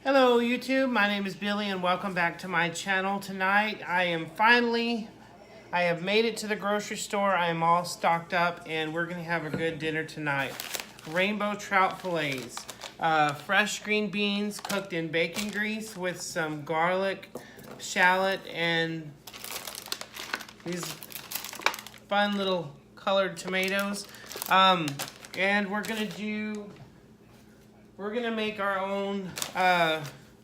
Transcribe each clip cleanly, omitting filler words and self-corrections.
Hello YouTube, my name is Billy and welcome back to my channel. Tonight I have made it to the grocery store. I am all stocked up and we're going to have a good dinner tonight. Rainbow trout fillets, fresh green beans cooked in bacon grease with some garlic, shallot, and these fun little colored tomatoes. And we're going to make our own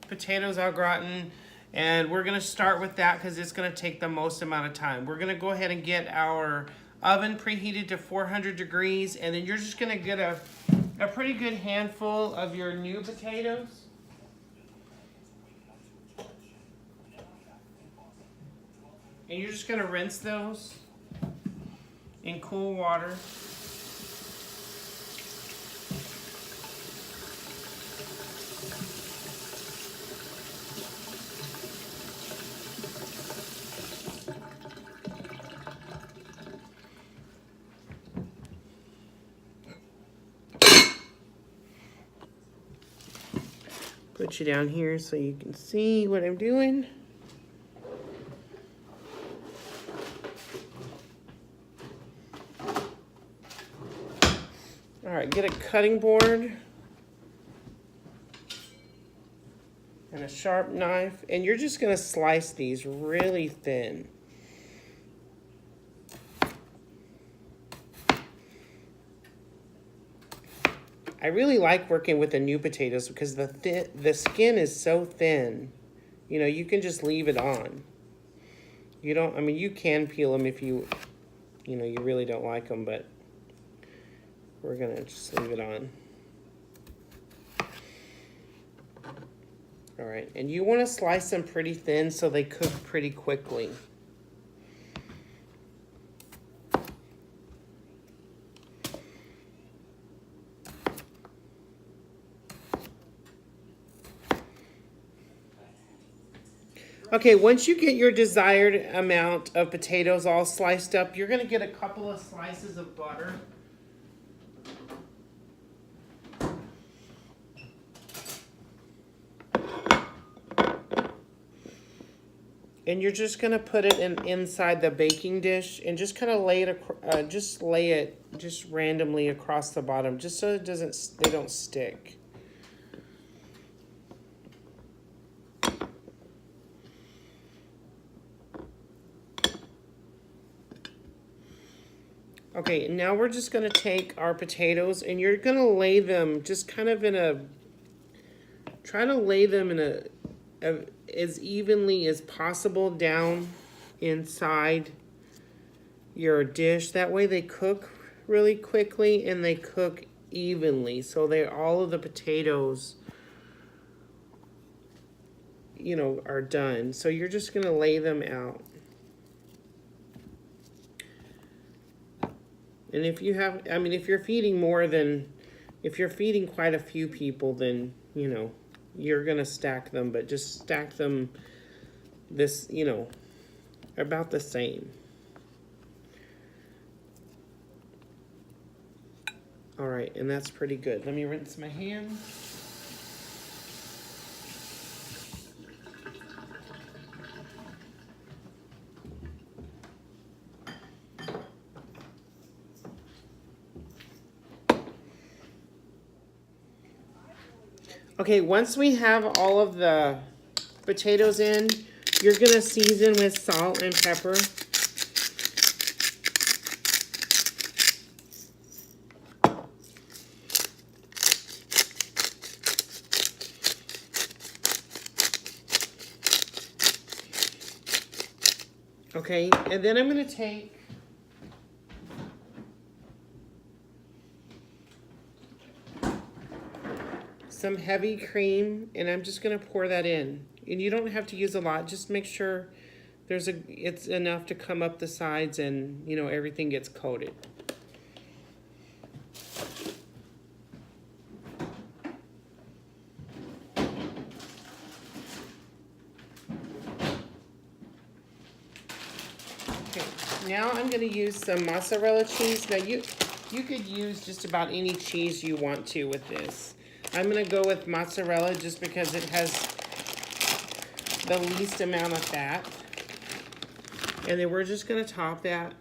potatoes au gratin, and we're going to start with that because it's going to take the most amount of time. We're going to go ahead and get our oven preheated to 400 degrees, and then you're just going to get a pretty good handful of your new potatoes. And you're just going to rinse those in cool water. Put you down here so you can see what I'm doing. All right, get a cutting board and a sharp knife, and you're just gonna slice these really thin. I really like working with the new potatoes because the skin is so thin. You know, you can just leave it on. You don't, I mean, you can peel them if you really don't like them, but we're gonna just leave it on. All right, and you wanna slice them pretty thin so they cook pretty quickly. Okay, once you get your desired amount of potatoes all sliced up, you're going to get a couple of slices of butter. And you're just going to put it inside the baking dish and just kind of lay it just randomly across the bottom, just so they don't stick. Okay, now we're just going to take our potatoes and you're going to lay them just kind of try to lay them in as evenly as possible down inside your dish. That way they cook really quickly and they cook evenly. So all of the potatoes, are done. So you're just going to lay them out. And if you have, if you're feeding quite a few people, then, you're going to stack them, but just stack them about the same. All right, and that's pretty good. Let me rinse my hands. Okay, once we have all of the potatoes in, you're going to season with salt and pepper. Okay, and then I'm going to take some heavy cream, and I'm just going to pour that in. And you don't have to use a lot. Just make sure it's enough to come up the sides and, everything gets coated. Okay, now I'm going to use some mozzarella cheese. Now you could use just about any cheese you want to with this. I'm going to go with mozzarella just because it has the least amount of fat. And then we're just going to top that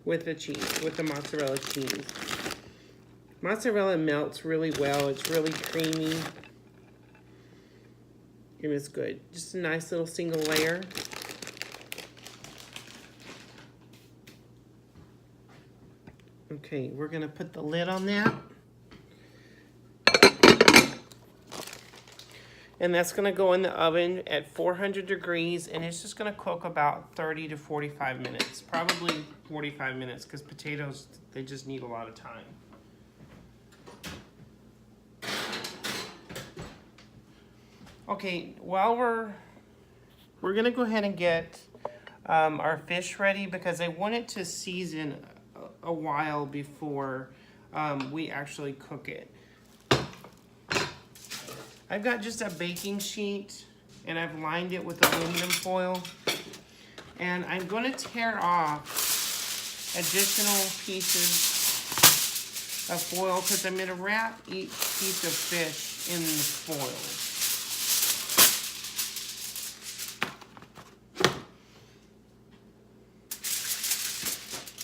with the cheese, with the mozzarella cheese. Mozzarella melts really well. It's really creamy. And it's good. Just a nice little single layer. Okay, we're going to put the lid on that. And that's going to go in the oven at 400 degrees, and it's just going to cook about 30 to 45 minutes. Probably 45 minutes, because potatoes, they just need a lot of time. Okay, while we're going to go ahead and get our fish ready, because I want it to season a while before we actually cook it. I've got just a baking sheet, and I've lined it with aluminum foil. And I'm going to tear off additional pieces of foil because I'm going to wrap each piece of fish in the foil.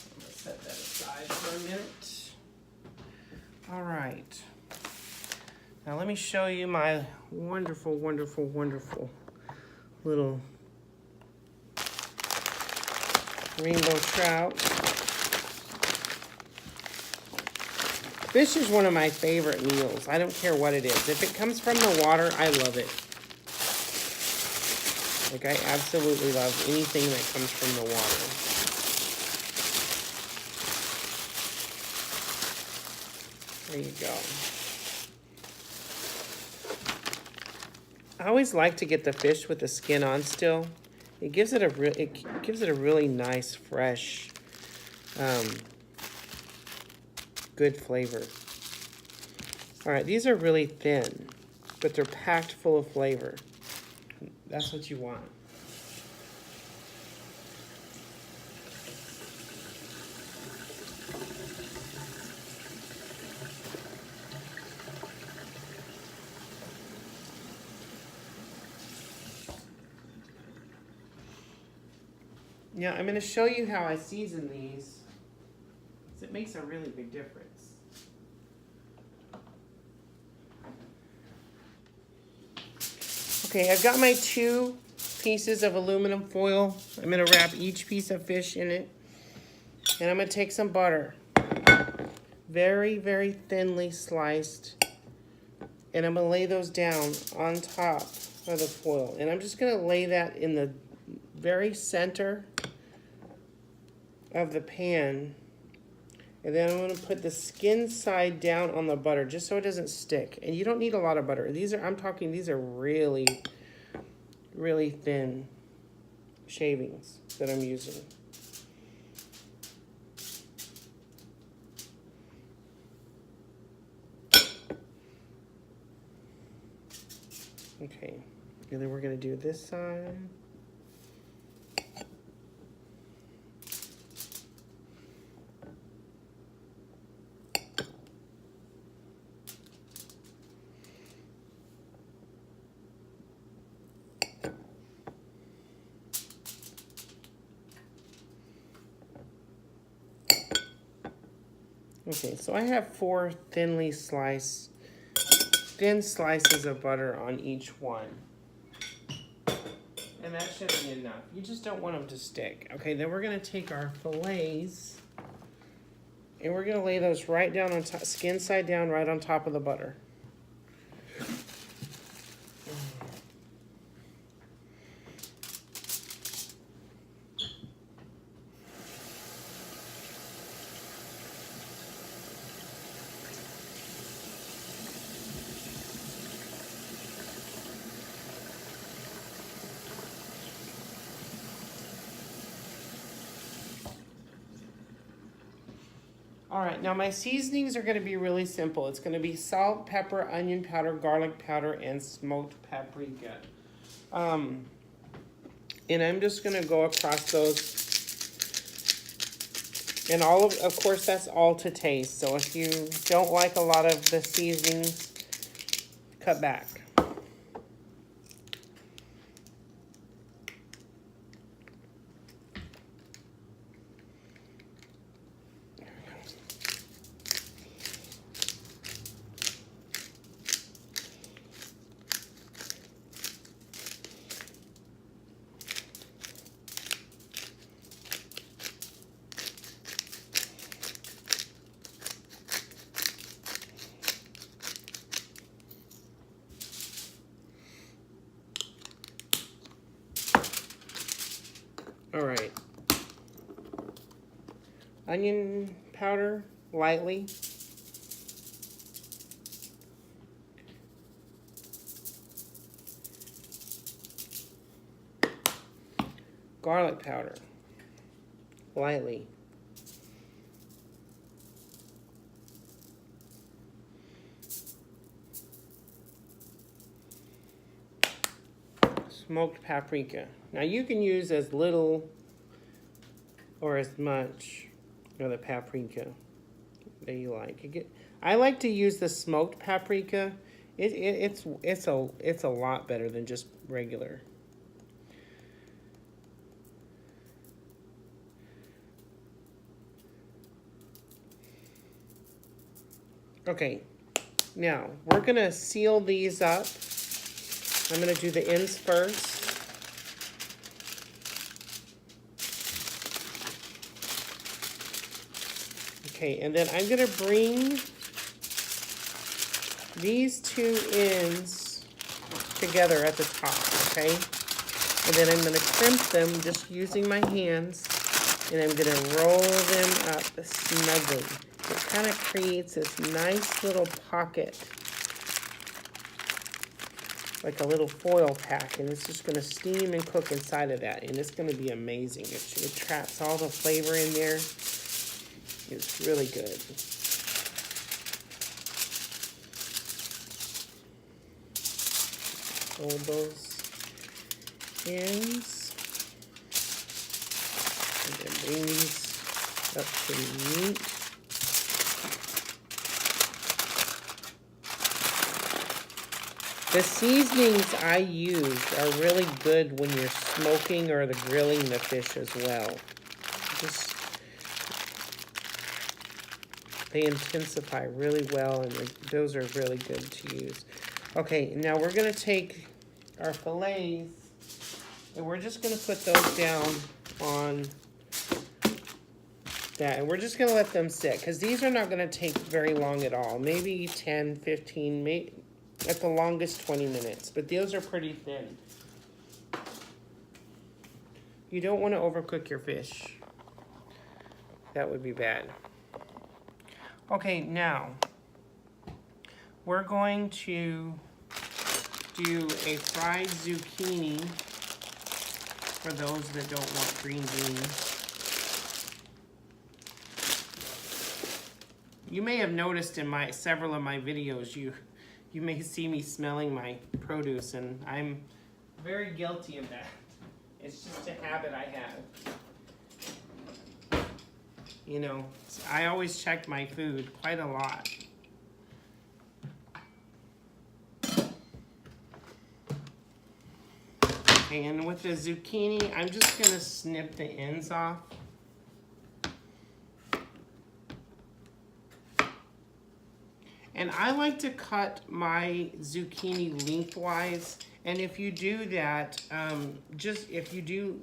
I'm going to set that aside for a minute. All right. Now let me show you my wonderful, wonderful, wonderful little rainbow trout. Fish is one of my favorite meals. I don't care what it is. If it comes from the water, I love it. Like, I absolutely love anything that comes from the water. There you go. I always like to get the fish with the skin on still. It gives it a really nice, fresh, good flavor. All right, these are really thin, but they're packed full of flavor. That's what you want. Now, I'm going to show you how I season these, because it makes a really big difference. Okay, I've got my 2 pieces of aluminum foil. I'm going to wrap each piece of fish in it. And I'm going to take some butter, very, very thinly sliced. And I'm going to lay those down on top of the foil. And I'm just going to lay that in the very center of the pan, and then I'm going to put the skin side down on the butter just so it doesn't stick. And you don't need a lot of butter. These are really, really thin shavings that I'm using. Okay, and then we're going to do this side. Okay, so I have 4 thin slices of butter on each one. And that should be enough. You just don't want them to stick. Okay, then we're going to take our fillets and we're going to lay those right down on top, skin side down, right on top of the butter. All right, now my seasonings are going to be really simple. It's going to be salt, pepper, onion powder, garlic powder, and smoked paprika. And I'm just going to go across those. And of course, that's all to taste. So if you don't like a lot of the seasonings, cut back. All right. Onion powder, lightly. Garlic powder, lightly. Smoked paprika. Now you can use as little or as much of the paprika that you like. I like to use the smoked paprika. It's a lot better than just regular. Okay, now we're gonna seal these up. I'm going to do the ends first. Okay, and then I'm going to bring these two ends together at the top, okay? And then I'm going to crimp them just using my hands, and I'm going to roll them up snugly. It kind of creates this nice little pocket, like a little foil pack, and it's just going to steam and cook inside of that, and it's going to be amazing. It traps all the flavor in there. It's really good. Hold those ends, and then bring these up to the meat. The seasonings I use are really good when you're smoking or grilling the fish as well. They intensify really well, and those are really good to use. Okay, now we're going to take our fillets, and we're just going to put those down on that. And we're just going to let them sit, because these are not going to take very long at all. Maybe 10, 15, maybe at the longest 20 minutes, but those are pretty thin. You don't want to overcook your fish. That would be bad. Okay, now we're going to do a fried zucchini for those that don't want green beans. You may have noticed in several of my videos, you may see me smelling my produce, and I'm very guilty of that. It's just a habit I have. You know, I always check my food quite a lot. Okay, and with the zucchini, I'm just gonna snip the ends off. And I like to cut my zucchini lengthwise. And if you do that, if you do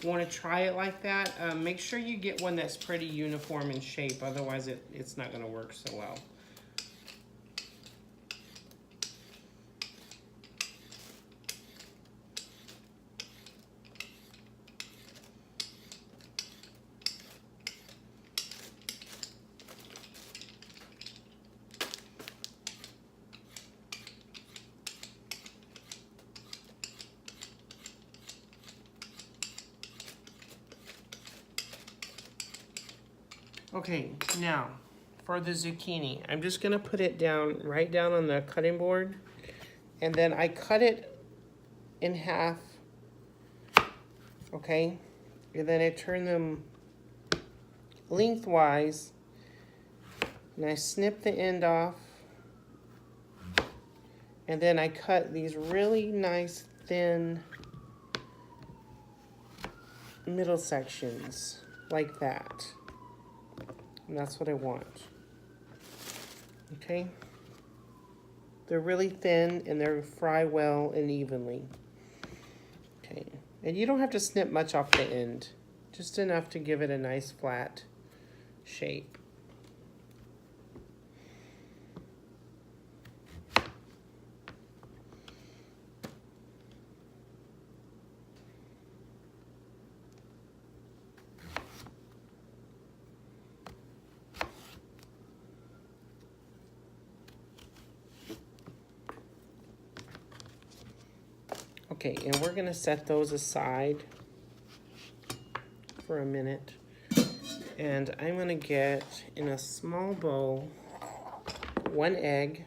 want to try it like that, make sure you get one that's pretty uniform in shape. Otherwise, it's not going to work so well. Okay, now for the zucchini, I'm just gonna put it down, right down on the cutting board, and then I cut it in half, okay? And then I turn them lengthwise, and I snip the end off, And then I cut these really nice thin middle sections like that. And that's what I want. Okay? They're really thin and they're fry well and evenly. Okay. And you don't have to snip much off the end. Just enough to give it a nice flat shape. Okay, and we're gonna set those aside for a minute. And I'm gonna get in a small bowl 1 egg,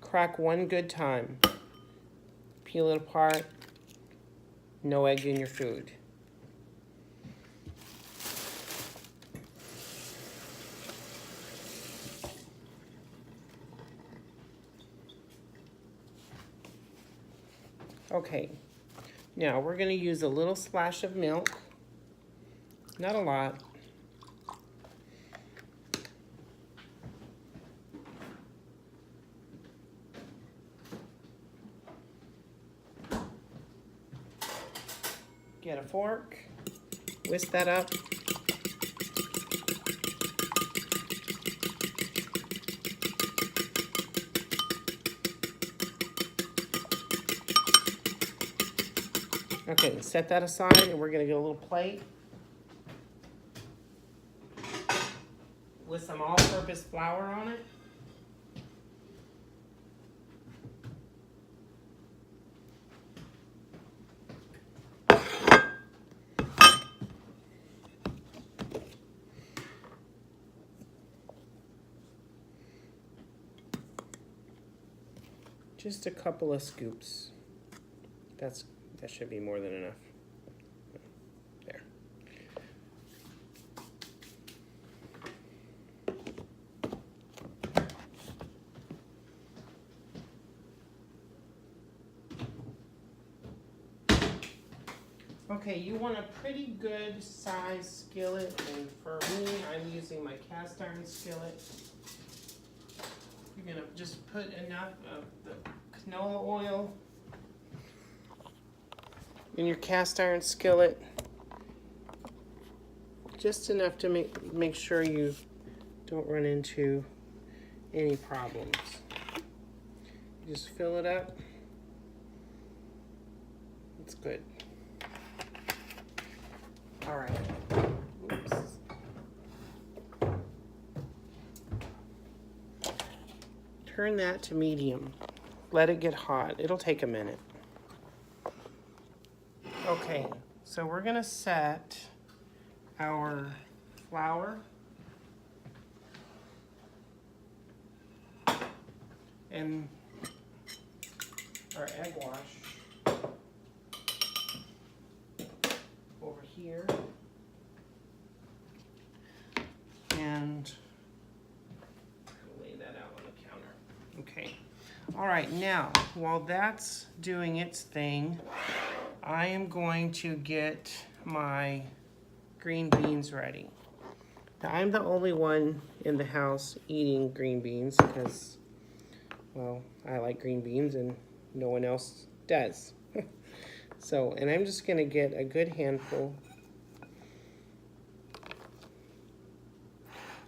crack 1 good time, peel it apart, no egg in your food. Okay, now we're going to use a little splash of milk, not a lot. Get a fork, whisk that up. Okay, set that aside, and we're going to get a little plate with some all-purpose flour on it. Just a couple of scoops. That should be more than enough. There. Okay, you want a pretty good size skillet, and for me, I'm using my cast iron skillet. You're gonna just put enough of the canola oil in your cast iron skillet, just enough to make sure you don't run into any problems. You just fill it up. It's good. All right. Oops. Turn that to medium. Let it get hot. It'll take a minute. Okay, so we're gonna set our flour and our egg wash over here, and lay that out on the counter. Okay, all right, now while that's doing its thing, I am going to get my green beans ready. Now, I'm the only one in the house eating green beans because, well, I like green beans and no one else does. So, and I'm just gonna get a good handful.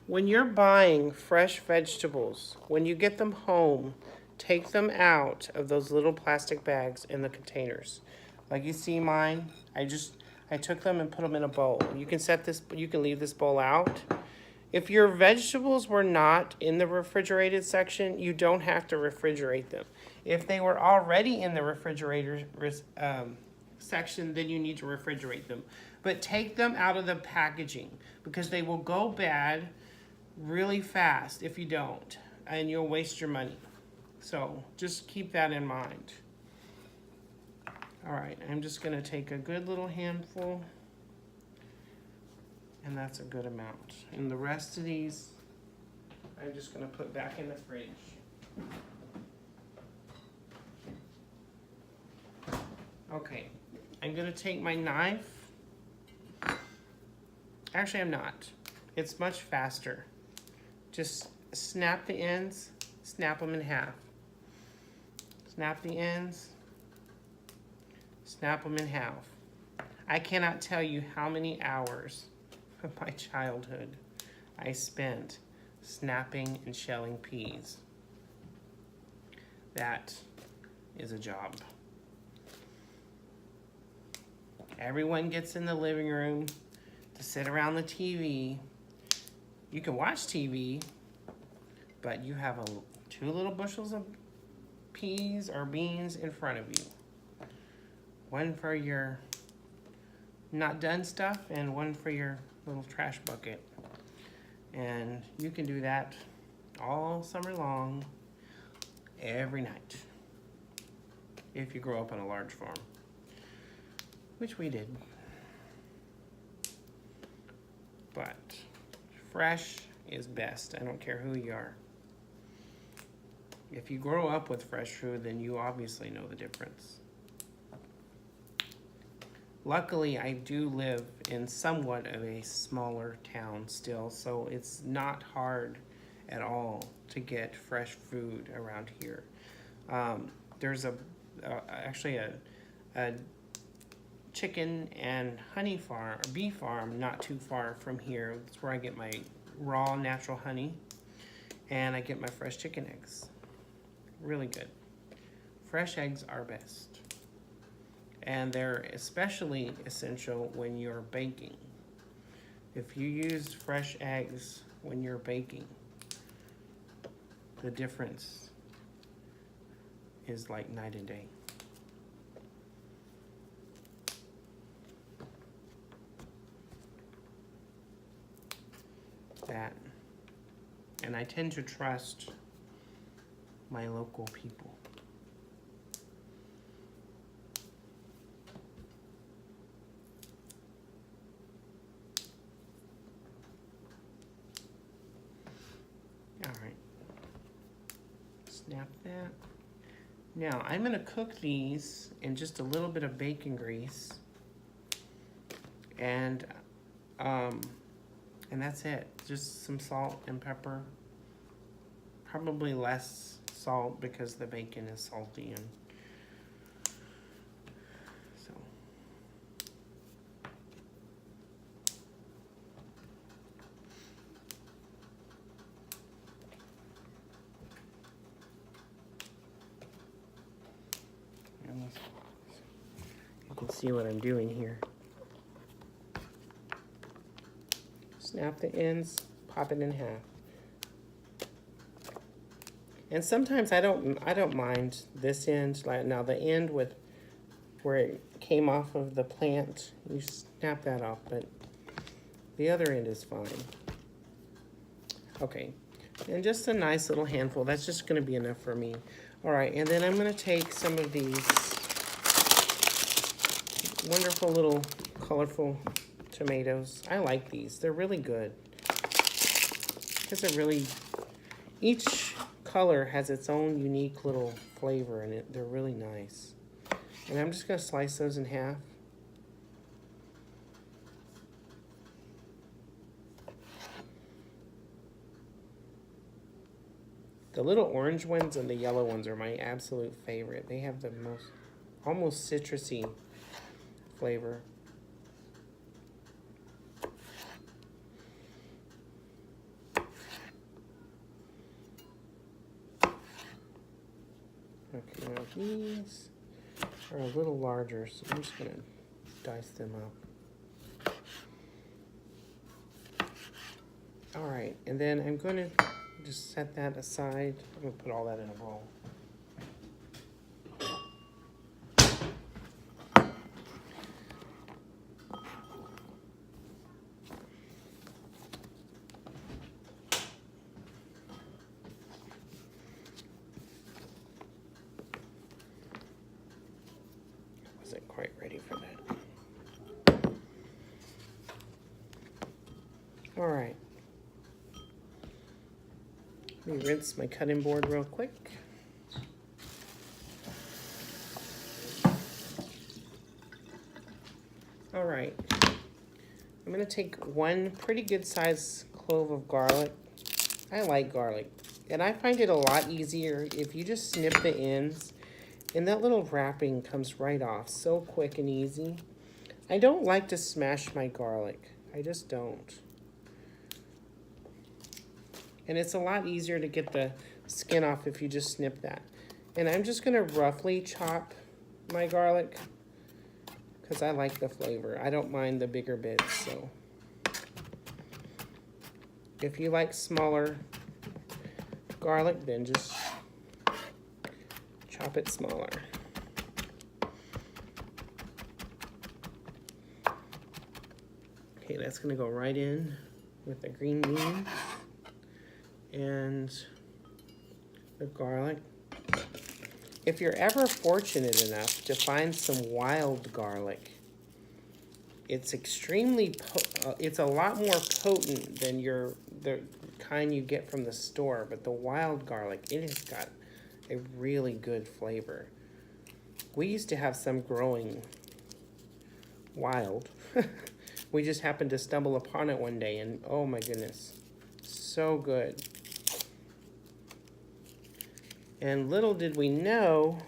When you're buying fresh vegetables, when you get them home, take them out of those little plastic bags in the containers. Like you see mine, I took them and put them in a bowl. You can leave this bowl out. If your vegetables were not in the refrigerated section, you don't have to refrigerate them. If they were already in the refrigerator section, then you need to refrigerate them. But take them out of the packaging because they will go bad really fast if you don't, and you'll waste your money. So just keep that in mind. All right, I'm just gonna take a good little handful, and that's a good amount. And the rest of these, I'm just going to put back in the fridge. Okay, I'm going to take my knife. Actually, I'm not. It's much faster. Just snap the ends, snap them in half. Snap the ends, snap them in half. I cannot tell you how many hours of my childhood I spent snapping and shelling peas. That is a job. Everyone gets in the living room to sit around the TV. You can watch TV, but you have 2 little bushels of peas or beans in front of you. One for your not done stuff and one for your little trash bucket. And you can do that all summer long, every night, if you grow up on a large farm, which we did. But fresh is best. I don't care who you are. If you grow up with fresh food, then you obviously know the difference. Luckily, I do live in somewhat of a smaller town still, so it's not hard at all to get fresh food around here. There's actually a chicken and honey farm, or bee farm, not too far from here. That's where I get my raw natural honey, and I get my fresh chicken eggs. Really good. Fresh eggs are best. And they're especially essential when you're baking. If you use fresh eggs when you're baking, the difference is like night and day. That, and I tend to trust my local people. All right, snap that. Now I'm gonna cook these in just a little bit of bacon grease, and that's it. Just some salt and pepper. Probably less salt because the bacon is salty, and so. You can see what I'm doing here. Snap the ends, pop it in half. And sometimes I don't mind this end. Like now the end with where it came off of the plant, you snap that off, but the other end is fine. Okay, and just a nice little handful. That's just gonna be enough for me. All right, and then I'm gonna take some of these wonderful little colorful tomatoes. I like these, they're really good. Because they're really, each color has its own unique little flavor in it. They're really nice. And I'm just gonna slice those in half. The little orange ones and the yellow ones are my absolute favorite. They have the most, almost citrusy flavor. Okay, now these are a little larger, so I'm just gonna dice them up. All right, and then I'm gonna just set that aside. I'm gonna put all that in a bowl. Wasn't quite ready for that. All right. Let me rinse my cutting board real quick. All right, I'm gonna take one pretty good sized clove of garlic. I like garlic, and I find it a lot easier if you just snip the ends, and that little wrapping comes right off so quick and easy. I don't like to smash my garlic. I just don't. And it's a lot easier to get the skin off if you just snip that. And I'm just gonna roughly chop my garlic because I like the flavor. I don't mind the bigger bits, so. If you like smaller garlic, then just chop it smaller. Okay, that's gonna go right in with the green beans and the garlic. If you're ever fortunate enough to find some wild garlic, it's extremely, it's a lot more potent than the kind you get from the store, but the wild garlic, it has got a really good flavor. We used to have some growing wild. We just happened to stumble upon it one day, and oh my goodness, so good. And little did we know,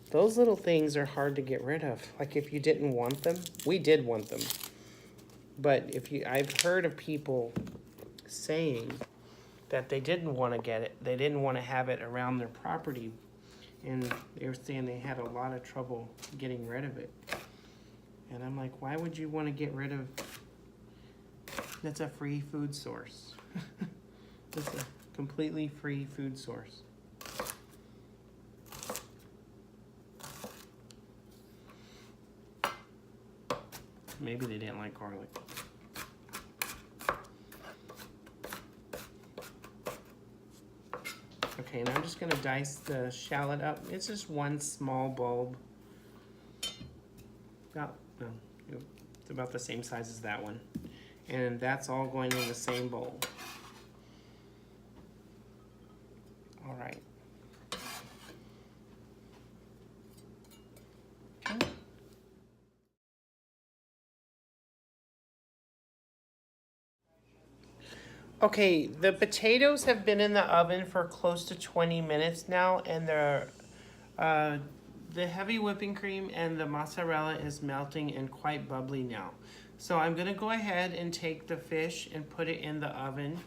those little things are hard to get rid of. Like if you didn't want them, we did want them. But I've heard of people saying that they didn't want to get it. They didn't want to have it around their property. And they were saying they had a lot of trouble getting rid of it. And I'm like, why would you want to get rid of, that's a free food source. It's a completely free food source. Maybe they didn't like garlic. Okay, and I'm just gonna dice the shallot up. It's just one small bulb. It's about the same size as that one. And that's all going in the same bowl. All right. Okay. Okay, the potatoes have been in the oven for close to 20 minutes now, and the heavy whipping cream and the mozzarella is melting and quite bubbly now. So I'm gonna go ahead and take the fish and put it in the oven.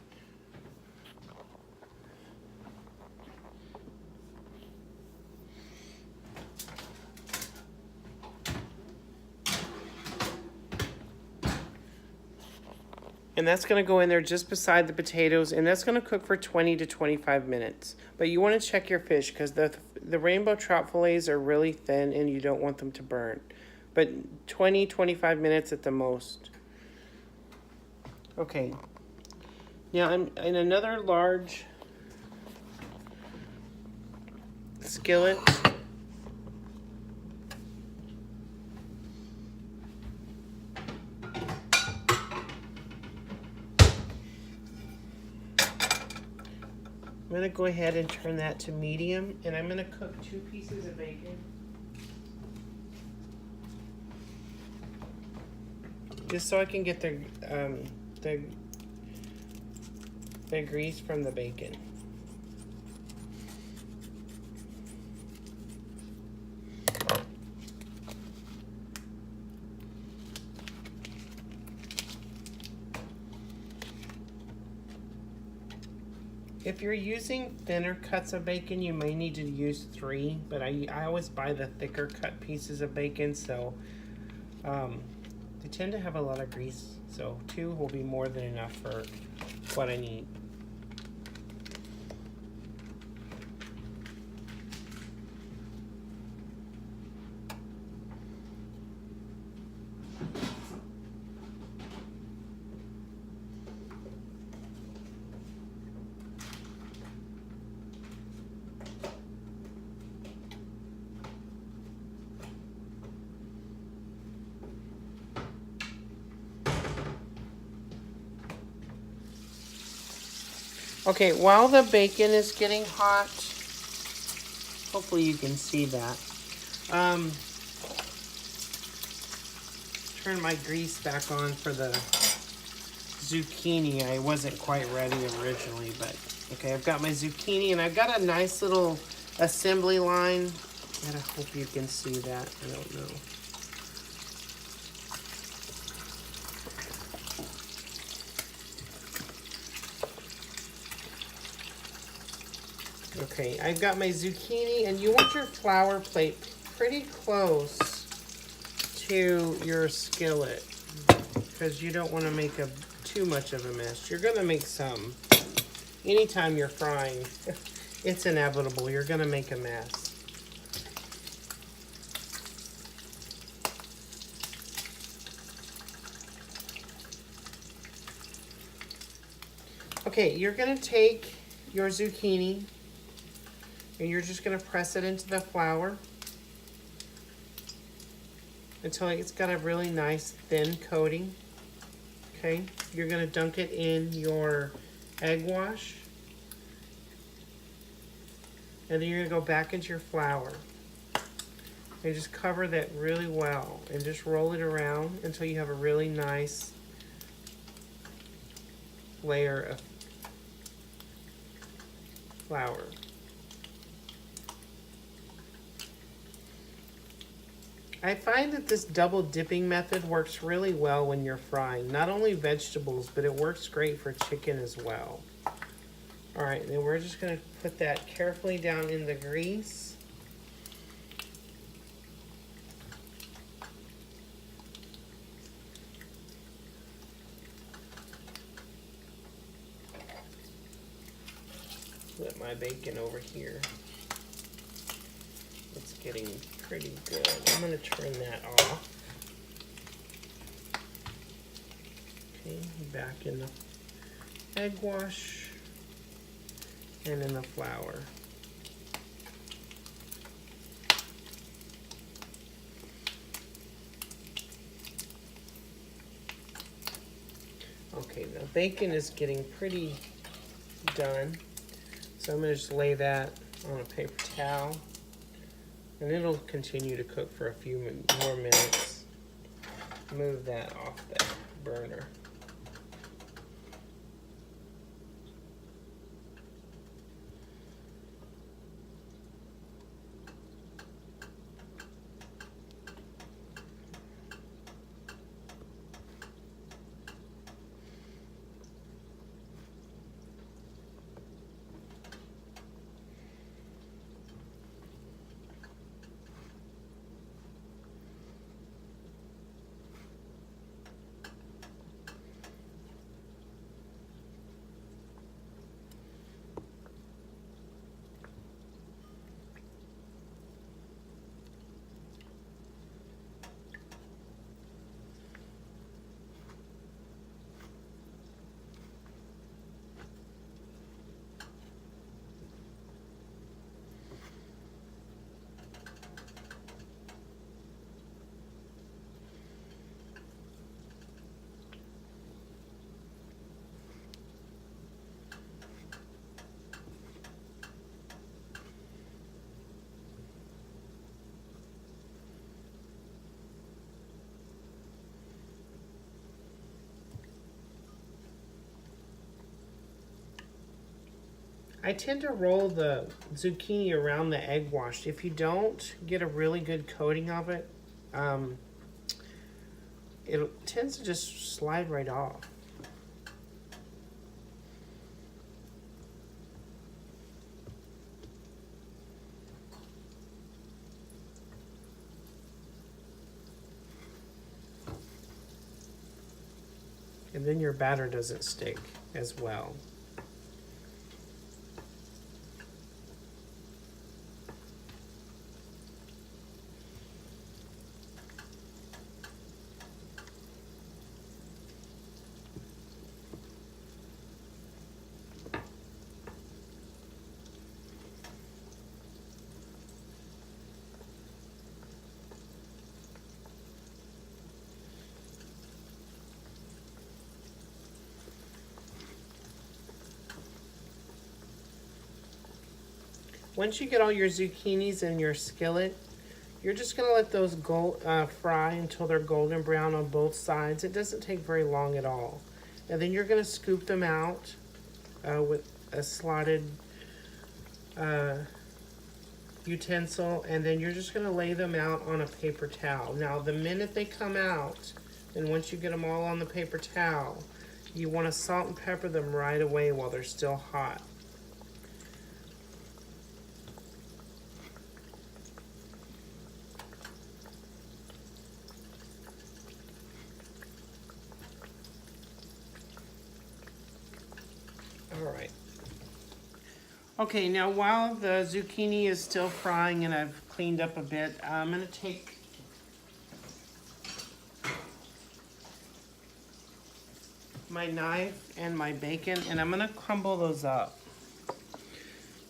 And that's gonna go in there just beside the potatoes, and that's gonna cook for 20 to 25 minutes. But you wanna check your fish because the rainbow trout fillets are really thin and you don't want them to burn. But 20, 25 minutes at the most. Okay. Now I'm in another large skillet. I'm gonna go ahead and turn that to medium, and I'm gonna cook 2 pieces of bacon. Just so I can get the grease from the bacon. If you're using thinner cuts of bacon, you may need to use 3, but I always buy the thicker cut pieces of bacon, so they tend to have a lot of grease, so 2 will be more than enough for what I need. Okay, while the bacon is getting hot, hopefully you can see that. Turn my grease back on for the zucchini. I wasn't quite ready originally, but okay, I've got my zucchini and I've got a nice little assembly line. And I hope you can see that. I don't know. Okay, I've got my zucchini, and you want your flour plate pretty close to your skillet because you don't want to make too much of a mess. You're going to make some. Anytime you're frying, it's inevitable. You're going to make a mess. Okay, you're going to take your zucchini and you're just going to press it into the flour until it's got a really nice thin coating. Okay, you're going to dunk it in your egg wash. And then you're going to go back into your flour. And just cover that really well and just roll it around until you have a really nice layer of flour. I find that this double dipping method works really well when you're frying. Not only vegetables, but it works great for chicken as well. All right, then we're just gonna put that carefully down in the grease. Put my bacon over here. It's getting pretty good. I'm going to turn that off. Okay, back in the egg wash and in the flour. Okay, the bacon is getting pretty done. So I'm going to just lay that on a paper towel. And it'll continue to cook for a few more minutes. Move that off the burner. I tend to roll the zucchini around the egg wash. If you don't get a really good coating of it, it tends to just slide right off. And then your batter doesn't stick as well. Once you get all your zucchinis in your skillet, you're just gonna let those fry until they're golden brown on both sides. It doesn't take very long at all. And then you're gonna scoop them out with a slotted utensil, and then you're just gonna lay them out on a paper towel. Now, the minute they come out, and once you get them all on the paper towel, you wanna salt and pepper them right away while they're still hot. All right. Okay, now while the zucchini is still frying and I've cleaned up a bit, I'm gonna take my knife and my bacon and I'm gonna crumble those up.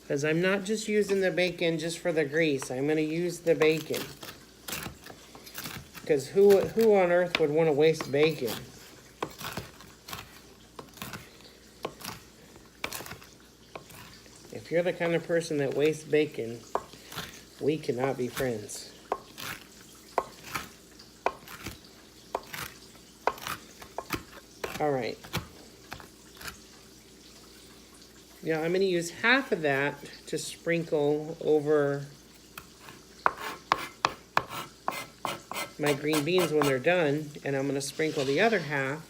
Because I'm not just using the bacon just for the grease, I'm gonna use the bacon. Because who on earth would want to waste bacon? If you're the kind of person that wastes bacon, we cannot be friends. All right. Now I'm going to use half of that to sprinkle over my green beans when they're done, and I'm going to sprinkle the other half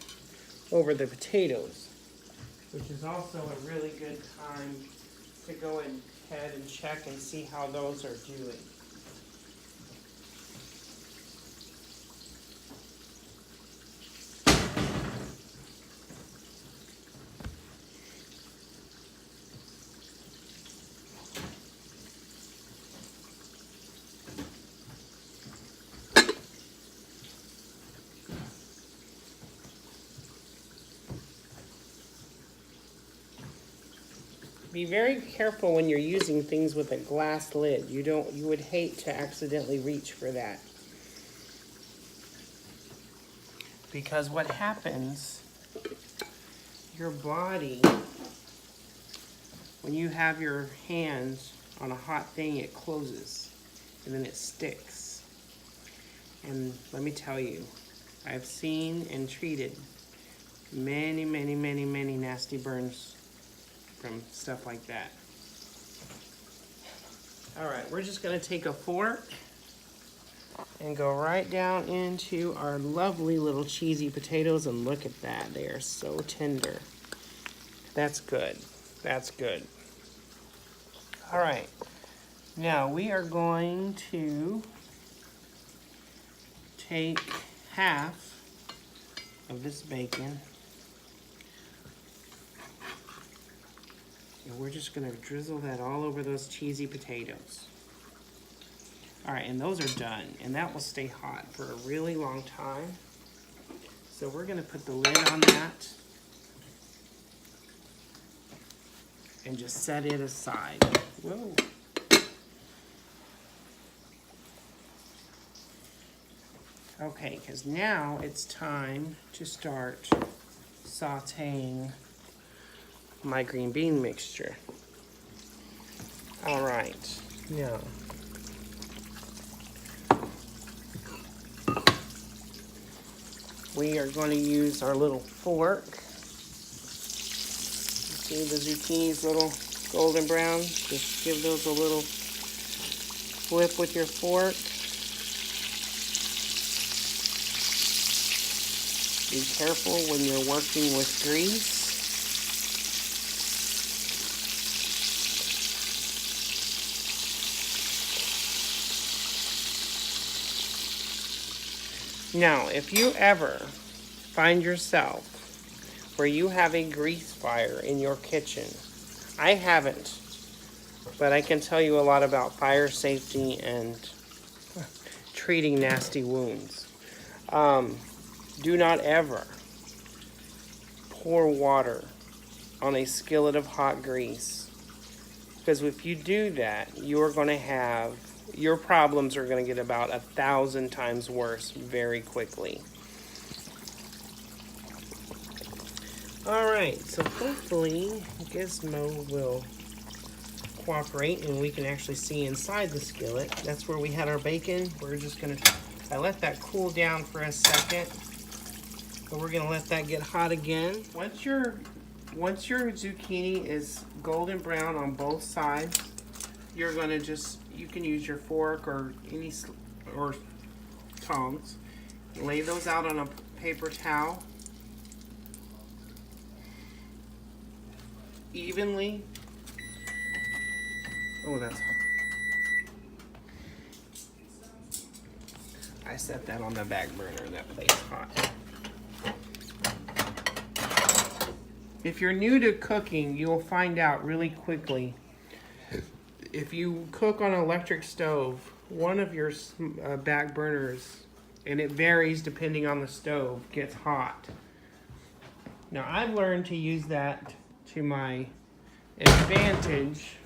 over the potatoes, which is also a really good time to go ahead and check and see how those are doing. Be very careful when you're using things with a glass lid. You would hate to accidentally reach for that. Because what happens, your body, when you have your hands on a hot thing, it closes and then it sticks. And let me tell you, I've seen and treated many nasty burns from stuff like that. All right, we're just gonna take a fork and go right down into our lovely little cheesy potatoes, and look at that, they are so tender. That's good, that's good. All right, now we are going to take half of this bacon, and we're just gonna drizzle that all over those cheesy potatoes. All right, and those are done, and that will stay hot for a really long time. So we're gonna put the lid on that and just set it aside. Whoa. Okay, because now it's time to start sauteing my green bean mixture. All right, now we are going to use our little fork. See the zucchini's little golden brown? Just give those a little flip with your fork. Be careful when you're working with grease. Now, if you ever find yourself where you have a grease fire in your kitchen, I haven't, but I can tell you a lot about fire safety and treating nasty wounds. Do not ever pour water on a skillet of hot grease, because if you do that, you're going to have, your problems are going to get about 1,000 times worse very quickly. All right, so hopefully Gizmo will cooperate and we can actually see inside the skillet. That's where we had our bacon. We're just gonna, I let that cool down for a second. And we're gonna let that get hot again. Once your zucchini is golden brown on both sides, you're gonna just, you can use your fork or or tongs. Lay those out on a paper towel evenly. Oh, that's hot. I set that on the back burner. That plate's hot. If you're new to cooking, you'll find out really quickly. If you cook on an electric stove, one of your back burners, and it varies depending on the stove, gets hot. Now I've learned to use that to my advantage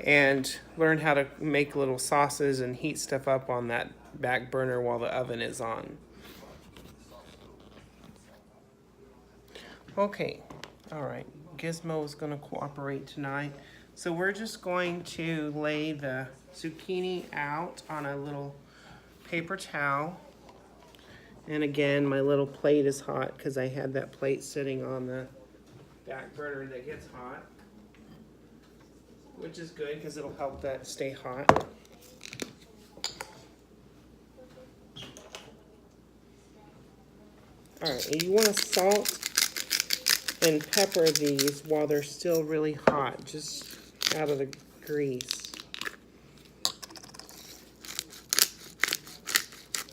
and learn how to make little sauces and heat stuff up on that back burner while the oven is on. Okay, all right, Gizmo is gonna cooperate tonight. So we're just going to lay the zucchini out on a little paper towel. And again, my little plate is hot because I had that plate sitting on the back burner that gets hot, which is good because it'll help that stay hot. All right, and you want to salt and pepper these while they're still really hot, just out of the grease.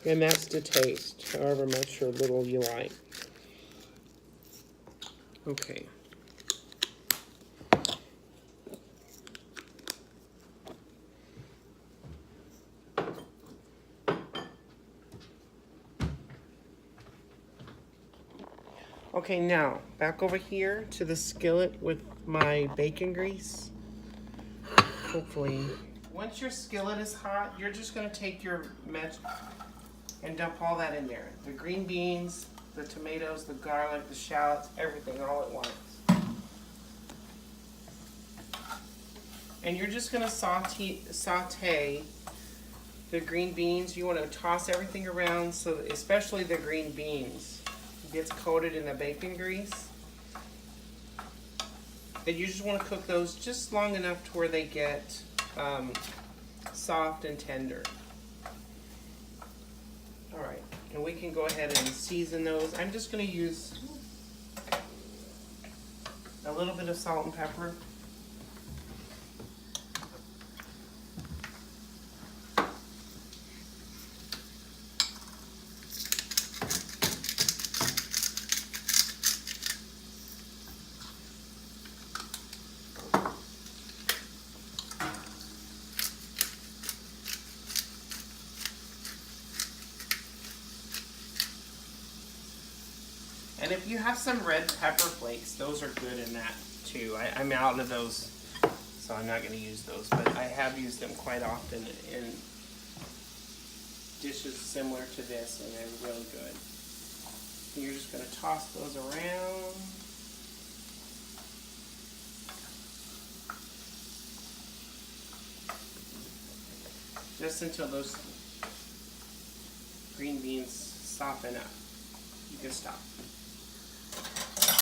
And that's to taste, however much or little you like. Okay. Okay, now back over here to the skillet with my bacon grease. Hopefully. Once your skillet is hot, you're just going to take your mesh and dump all that in there. The green beans, the tomatoes, the garlic, the shallots, everything all at once. And you're just going to saute the green beans. You want to toss everything around, so especially the green beans gets coated in the bacon grease. And you just want to cook those just long enough to where they get soft and tender. All right, and we can go ahead and season those. I'm just going to use a little bit of salt and pepper. And if you have some red pepper flakes, those are good in that too. I'm out of those, so I'm not going to use those, but I have used them quite often in dishes similar to this, and they're really good. And you're just going to toss those around. Just until those green beans soften up. You can stop.